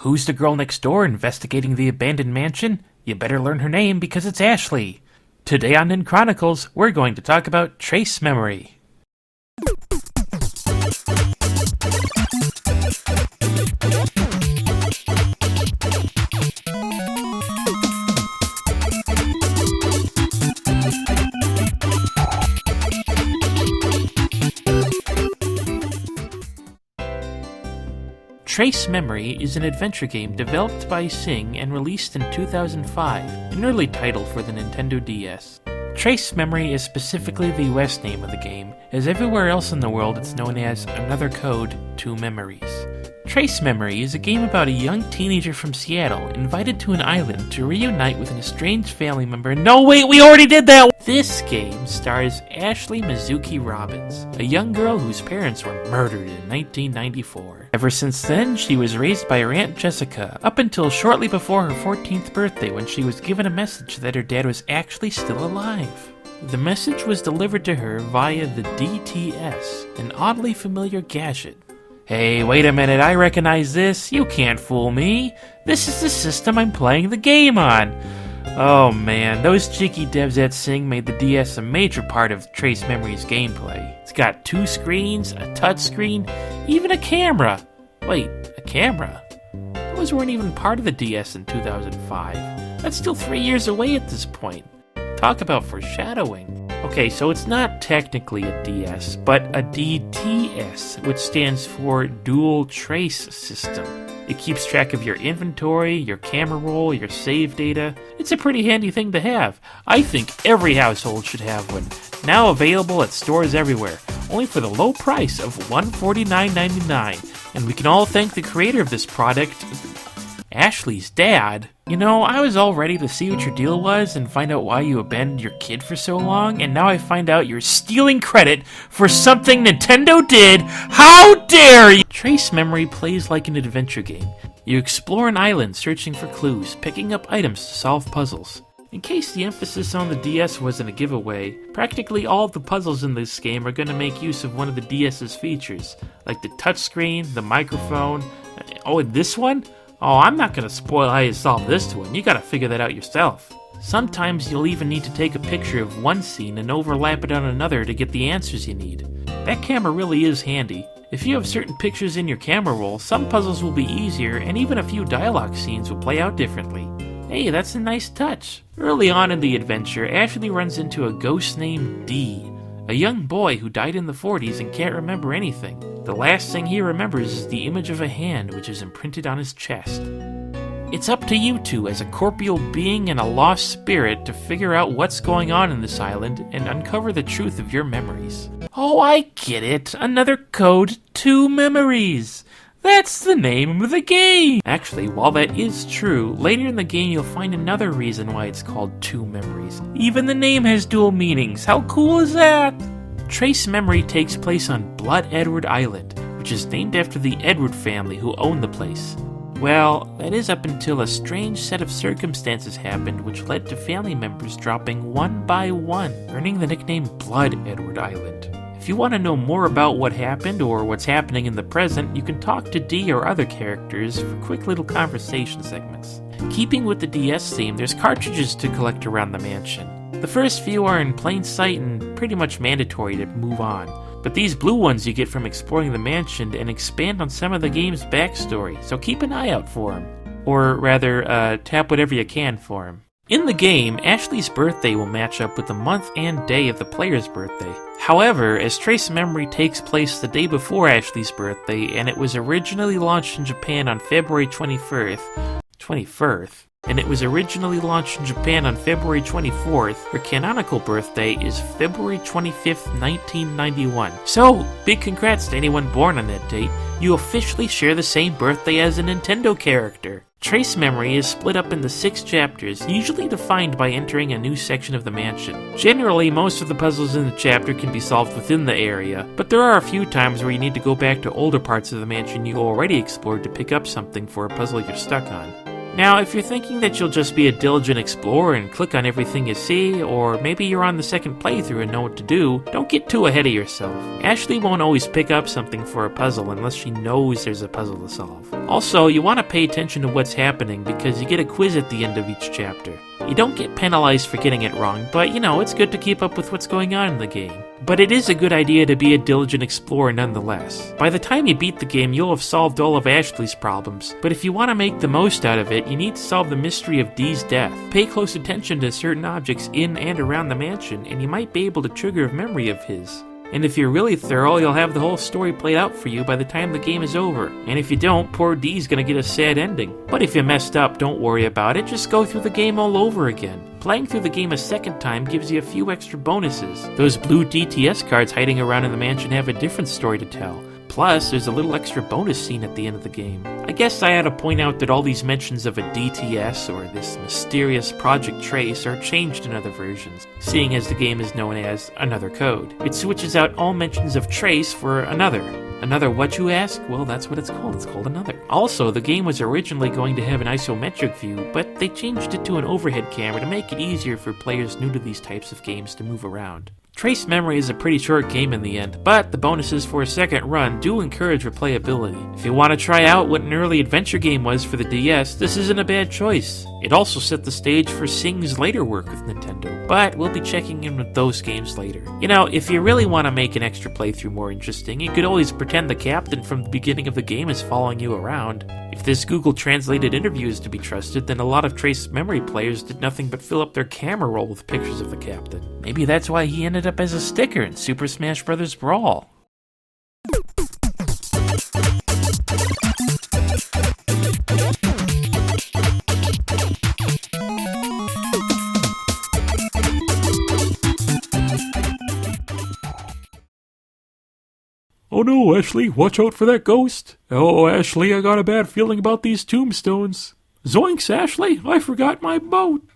Who's the girl next door investigating the abandoned mansion? You better learn her name because it's Ashley. Today on Ninchronicles, we're going to talk about trace memory. Trace Memory is an adventure game developed by Cing and released in 2005, an early title for the Nintendo DS. Trace Memory is specifically the US name of the game, as everywhere else in the world it's known as Another Code, Two Memories. Trace Memory is a game about a young teenager from Seattle invited to an island to reunite with an estranged family member. No, wait, we already did that! This game stars Ashley Mizuki Robbins, a young girl whose parents were murdered in 1994. Ever since then, she was raised by her Aunt Jessica, up until shortly before her 14th birthday when she was given a message that her dad was actually still alive. The message was delivered to her via the DTS, an oddly familiar gadget. Hey, wait a minute, I recognize this. You can't fool me. This is the system I'm playing the game on. Oh man, those cheeky devs at Cing made the DS a major part of Trace Memory's gameplay. It's got 2 screens, a touchscreen, even a camera. Wait, a camera? Those weren't even part of the DS in 2005. That's still 3 years away at this point. Talk about foreshadowing. Okay, so it's not technically a DS, but a DTS, which stands for Dual Trace System. It keeps track of your inventory, your camera roll, your save data. It's a pretty handy thing to have. I think every household should have one. Now available at stores everywhere, only for the low price of $149.99. And we can all thank the creator of this product, Ashley's dad. You know, I was all ready to see what your deal was and find out why you abandoned your kid for so long, and now I find out you're stealing credit for something Nintendo did. How dare you! Trace Memory plays like an adventure game. You explore an island searching for clues, picking up items to solve puzzles. In case the emphasis on the DS wasn't a giveaway, practically all of the puzzles in this game are going to make use of one of the DS's features, like the touchscreen, the microphone. Oh, and this one? Oh, I'm not going to spoil how you solve this one. You got to figure that out yourself. Sometimes you'll even need to take a picture of one scene and overlap it on another to get the answers you need. That camera really is handy. If you have certain pictures in your camera roll, some puzzles will be easier and even a few dialogue scenes will play out differently. Hey, that's a nice touch. Early on in the adventure, Ashley runs into a ghost named D, a young boy who died in the 40s and can't remember anything. The last thing he remembers is the image of a hand which is imprinted on his chest. It's up to you two as a corporeal being and a lost spirit to figure out what's going on in this island and uncover the truth of your memories. Oh, I get it. Another code, 2 memories. That's the name of the game! Actually, while that is true, later in the game you'll find another reason why it's called 2 memories. Even the name has dual meanings. How cool is that? Trace Memory takes place on Blood Edward Island, which is named after the Edward family who owned the place. Well, that is up until a strange set of circumstances happened which led to family members dropping one by one, earning the nickname Blood Edward Island. If you want to know more about what happened or what's happening in the present, you can talk to Dee or other characters for quick little conversation segments. Keeping with the DS theme, there's cartridges to collect around the mansion. The first few are in plain sight and pretty much mandatory to move on, but these blue ones you get from exploring the mansion and expand on some of the game's backstory, so keep an eye out for them. Or rather, tap whatever you can for them. In the game, Ashley's birthday will match up with the month and day of the player's birthday. However, as Trace Memory takes place the day before Ashley's birthday, and it was originally launched in Japan on February 24th, her canonical birthday is February 25th, 1991. So, big congrats to anyone born on that date. You officially share the same birthday as a Nintendo character. Trace Memory is split up into 6 chapters, usually defined by entering a new section of the mansion. Generally, most of the puzzles in the chapter can be solved within the area, but there are a few times where you need to go back to older parts of the mansion you already explored to pick up something for a puzzle you're stuck on. Now, if you're thinking that you'll just be a diligent explorer and click on everything you see, or maybe you're on the second playthrough and know what to do, don't get too ahead of yourself. Ashley won't always pick up something for a puzzle unless she knows there's a puzzle to solve. Also, you want to pay attention to what's happening because you get a quiz at the end of each chapter. You don't get penalized for getting it wrong, but it's good to keep up with what's going on in the game. But it is a good idea to be a diligent explorer nonetheless. By the time you beat the game, you'll have solved all of Ashley's problems, but if you want to make the most out of it, you need to solve the mystery of Dee's death. Pay close attention to certain objects in and around the mansion, and you might be able to trigger a memory of his. And if you're really thorough, you'll have the whole story played out for you by the time the game is over. And if you don't, poor Dee's gonna get a sad ending. But if you messed up, don't worry about it, just go through the game all over again. Playing through the game a second time gives you a few extra bonuses. Those blue DTS cards hiding around in the mansion have a different story to tell. Plus, there's a little extra bonus scene at the end of the game. I guess I had to point out that all these mentions of a DTS, or this mysterious Project Trace, are changed in other versions, seeing as the game is known as Another Code. It switches out all mentions of Trace for Another. Another what, you ask? Well, that's what it's called Another. Also, the game was originally going to have an isometric view, but they changed it to an overhead camera to make it easier for players new to these types of games to move around. Trace Memory is a pretty short game in the end, but the bonuses for a second run do encourage replayability. If you want to try out what an early adventure game was for the DS, this isn't a bad choice. It also set the stage for Cing's later work with Nintendo, but we'll be checking in with those games later. If you really want to make an extra playthrough more interesting, you could always pretend the captain from the beginning of the game is following you around. If this Google translated interview is to be trusted, then a lot of Trace Memory players did nothing but fill up their camera roll with pictures of the captain. Maybe that's why he ended up as a sticker in Super Smash Bros. Brawl. Oh no, Ashley, watch out for that ghost. Oh, Ashley, I got a bad feeling about these tombstones. Zoinks, Ashley, I forgot my boat.